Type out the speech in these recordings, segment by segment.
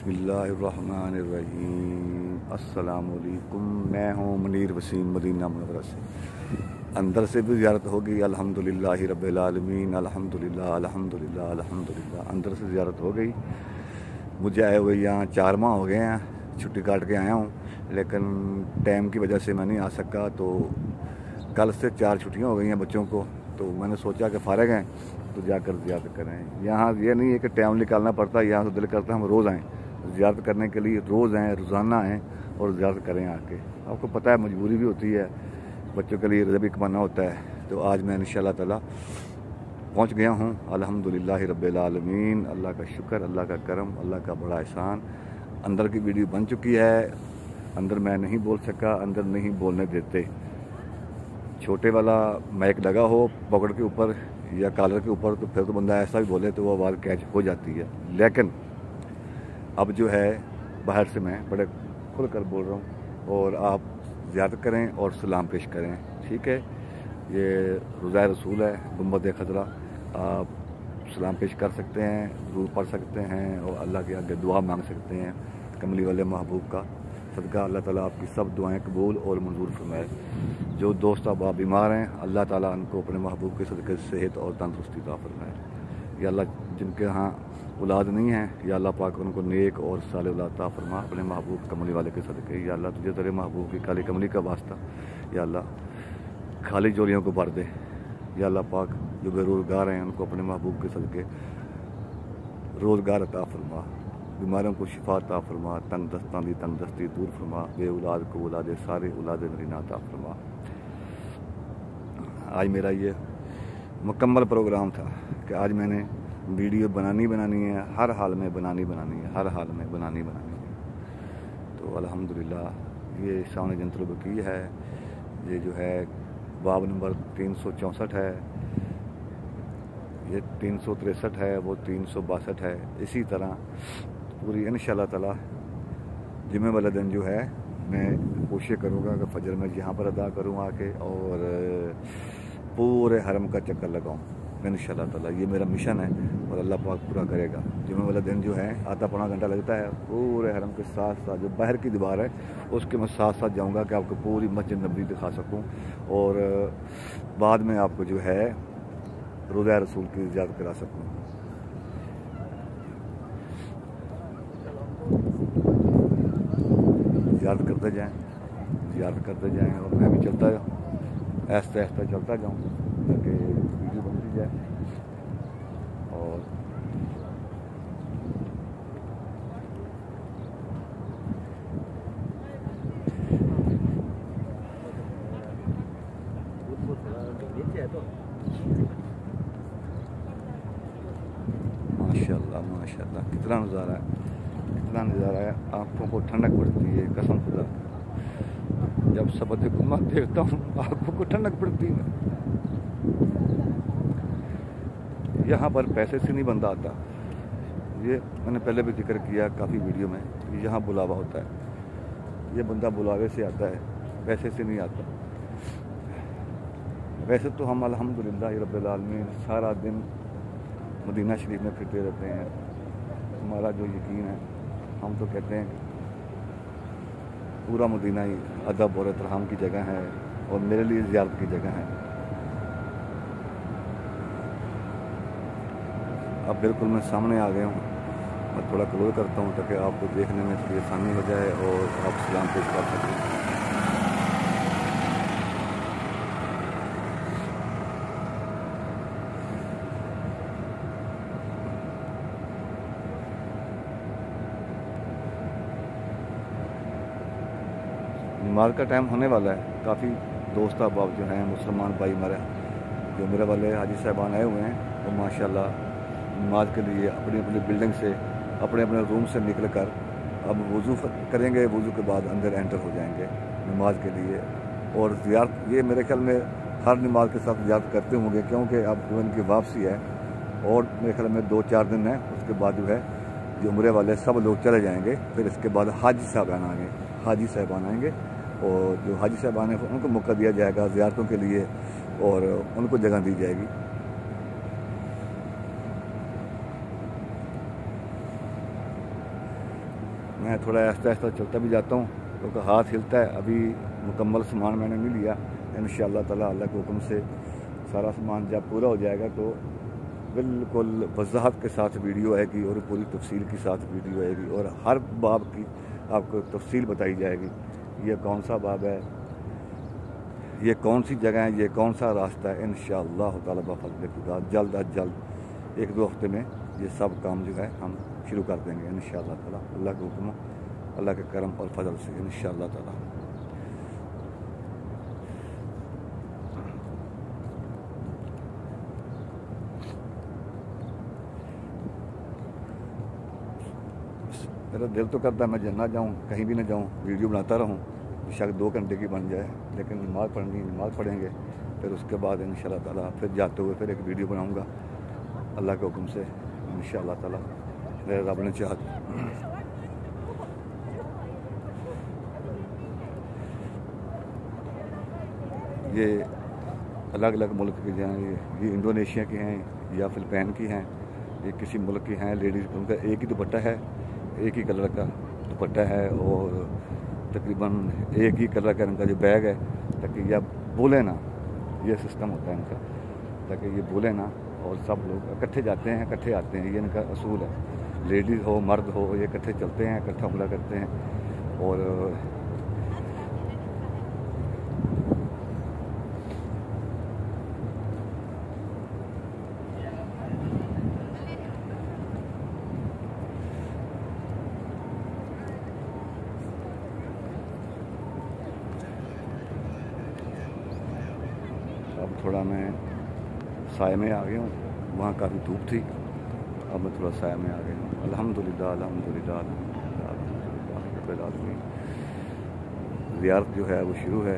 बिस्मिल्लाहिर्रहमानिर्रहीम। अस्सलामुअलैकुम। मैं हूँ मुनीर वसीम मदीना मुनव्वरा से। अंदर से भी ज़ियारत होगी अल्हम्दुलिल्लाहि रब्बिल आलमीन। अल्हम्दुलिल्लाह अल्हम्दुलिल्लाह अल्हम्दुलिल्लाह। अंदर से ज़ियारत हो गई। मुझे आए हुए यहाँ 4 माह हो गए हैं, छुट्टी काट के आया हूँ, लेकिन टाइम की वजह से मैं नहीं आ सका। तो कल से 4 छुट्टियाँ हो गई हैं बच्चों को, तो मैंने सोचा कि फ़ारिग हैं तो जाकर ज़ियारत करें। यहाँ ये नहीं है कि टाइम निकालना पड़ता, यहाँ तो दिल करता है हम रोज़ आएँ ज़ियारत करने के लिए। रोज़ आएँ, रोज़ाना आएँ और ज़ियारत करें आके। आपको पता है मजबूरी भी होती है, बच्चों के लिए रिज़्क़ भी कमाना होता है। तो आज मैं इंशाअल्लाह ताला पहुँच गया हूँ अल्हम्दुलिल्लाहि रब्बिल आलमीन। अल्लाह का शुक्र, अल्लाह का करम, अल्लाह का बड़ा एहसान। अंदर की वीडियो बन चुकी है, अंदर मैं नहीं बोल सका, अंदर नहीं बोलने देते। छोटे वाला माइक लगा हो पकड़ के ऊपर या कॉलर के ऊपर, तो फिर तो बंदा ऐसा भी बोले तो वो आवाज़ कैच हो जाती है। लेकिन अब जो है बाहर से मैं बड़े खुल कर बोल रहा हूँ, और आप ज़ियारत करें और सलाम पेश करें, ठीक है। ये रोज़ा रसूल है, गुंबद खज़रा। आप सलाम पेश कर सकते हैं, रूह पढ़ सकते हैं और अल्लाह के आगे दुआ मांग सकते हैं। कमली वाले महबूब का सदका अल्लाह ताला आपकी सब दुआएं कबूल और मंजूर फरमाए। जो दोस्त अब आप बीमार हैं, अल्लाह ताला उनको अपने महबूब के सदके सेहत और तंदुरुस्ती अता फरमाए। या अल्लाह जिनके यहाँ औलाद नहीं है, या अल्लाह पाक उनको नेक और साले औलाद अता फरमा अपने महबूब कमली वाले के सदके। या अल्लाह तुझे तेरे महबूब की काली कमली का वास्ता, या अल्लाह खाली जोलियों को भर दे। या अल्लाह पाक जो बेरोज़गार हैं उनको अपने महबूब के सदके रोज़गार अता फरमा, बीमारों को शिफा अता फरमा, तंगदस्ती दूर फरमा, बे औलाद को औलाद सारे औलाद नरीना अता फरमा। आज मेरा ये मुकम्मल प्रोग्राम था कि आज मैंने वीडियो बनानी है, हर हाल में बनानी है, हर हाल में बनानी है। तो अल्हम्दुलिल्लाह ये सामने जंतुल बकी है, ये जो है बाब नंबर 364 है, ये 363 है, वो 362 है। इसी तरह पूरी इंशाअल्लाह ताला जुमे वाला दिन जो है मैं कोशिश करूँगा कि फजर में यहाँ पर अदा करूँ आके, और पूरे हरम का चक्कर लगाऊँ इंशाअल्लाह ताला। ये मेरा मिशन है और अल्लाह पाक पूरा करेगा। जुमे वाला दिन जो है आधा पौना घंटा लगता है, पूरे हरम के साथ साथ जो बाहर की दीवार है उसके मैं साथ साथ जाऊँगा कि आपको पूरी मस्जिद नबी दिखा सकूँ, और बाद में आपको जो है रोज़ा रसूल की ज़ियारत करा सकूँ। ज़ियारत करते जाएँ और मैं भी चलता जाऊँ, ऐसा चलता जाऊँ ताकि वीडियो बनती जाए। और माशाल्लाह कितना नज़ारा है, आँखों को ठंडक पड़ती है कसम खुदा। जब सबद गुम्मा देखता हूँ आँखों को ठंडक पड़ती है। यहाँ पर पैसे से नहीं बंदा आता, ये मैंने पहले भी जिक्र किया काफ़ी वीडियो में। यहाँ बुलावा होता है, ये बंदा बुलावे से आता है, पैसे से नहीं आता। वैसे तो हम अल्हम्दुलिल्लाह रब्बिल आलमीन सारा दिन मदीना शरीफ में फिरते रहते हैं। हमारा जो यकीन है, हम तो कहते हैं पूरा मदीना ही अदब और एहतराम की जगह है और मेरे लिए ज़ियारत की जगह है। अब बिल्कुल मैं सामने आ गया हूँ, मैं थोड़ा क्लोज करता हूँ ताकि आपको देखने में थोड़ी आसानी हो जाए और आप सलाम पेश कर सकें। नमाज का टाइम होने वाला है। काफ़ी दोस्त अहबाब जो हैं मुसलमान भाई हमारे जो मेरे वाले हाजी साहबान आए हुए हैं, वो माशाल्लाह नमाज के लिए अपनी अपनी बिल्डिंग से अपने रूम से निकल कर अब वज़ू करेंगे, वज़ू के बाद अंदर एंटर हो जाएंगे नमाज के लिए। और ज़ियारत ये मेरे ख्याल में हर नमाज के साथ ज़ियारत करते होंगे, क्योंकि अब जो इनकी वापसी है और मेरे ख्याल में 2-4 दिन है, उसके बाद जो है जो उम्रे वाले सब लोग चले जाएंगे। फिर इसके बाद हाजी साहबान आएंगे और जो हाजी साहबान हैं उनको मौका दिया जाएगा ज़ियारतों के लिए और उनको जगह दी जाएगी। मैं थोड़ा आहिस्ता आहिस्ता चलता भी जाता हूँ क्योंकि हाथ हिलता है। अभी मुकम्मल सामान मैंने नहीं लिया, इंशाअल्लाह ताला अल्लाह के हुक्म से सारा सामान जब पूरा हो जाएगा तो बिल्कुल वजाहत के साथ वीडियो आएगी और पूरी तफसील के साथ वीडियो आएगी और हर बाब की आपको तफसील बताई जाएगी। ये कौन सा बाब है, ये कौन सी जगह है, ये कौन सा रास्ता है। इंशाअल्लाह ताला बफज़्ल खुदा जल्द अज जल्द 1-2 हफ्ते में ये सब काम जो है हम शुरू कर देंगे इंशाअल्लाह ताला, अल्लाह के हुक्म अल्लाह के करम और फजल से इंशाअल्लाह ताला। मेरा दिल तो करता है मैं जन्नत जाऊँ, कहीं भी ना जाऊँ, वीडियो बनाता रहूँ, बेशक 2 घंटे की बन जाए, लेकिन नमाज़ पढ़नी, नमाज़ पढ़ेंगे, फिर उसके बाद इंशाअल्लाह ताला फिर जाते हुए फिर एक वीडियो बनाऊँगा अल्लाह के हुक्म से इंशाअल्लाह ताला, मेरे रब ने चाहा। ये अलग अलग मुल्क के जो हैं, ये इंडोनेशिया के हैं या फिलिपाइन की हैं, ये किसी मुल्क की हैं लेडीज़, उनका एक ही दुपट्टा है, एक ही कलर का दुपट्टा है और तकरीबन एक ही कलर का इनका जो बैग है, ताकि यह बोले ना, ये सिस्टम होता है इनका, ताकि ये बोले ना और सब लोग इकट्ठे जाते हैं इकट्ठे आते हैं, ये इनका असूल है। लेडीज़ हो मर्द हो ये इकट्ठे चलते हैं, इकट्ठा हमला करते हैं। और अब थोड़ा मैं साए में आ गया हूँ, वहाँ काफ़ी धूप थी, अब मैं थोड़ा साए में आ गया हूँ। अल्हम्दुलिल्लाह अल्हम्दुलिल्लाह अल्हम्दुलिल्लाह। ज़ियारत जो है वो शुरू है,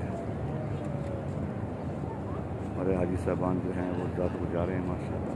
हमारे हाजी साहबान जो हैं वो रात को जा रहे हैं माशाअल्लाह।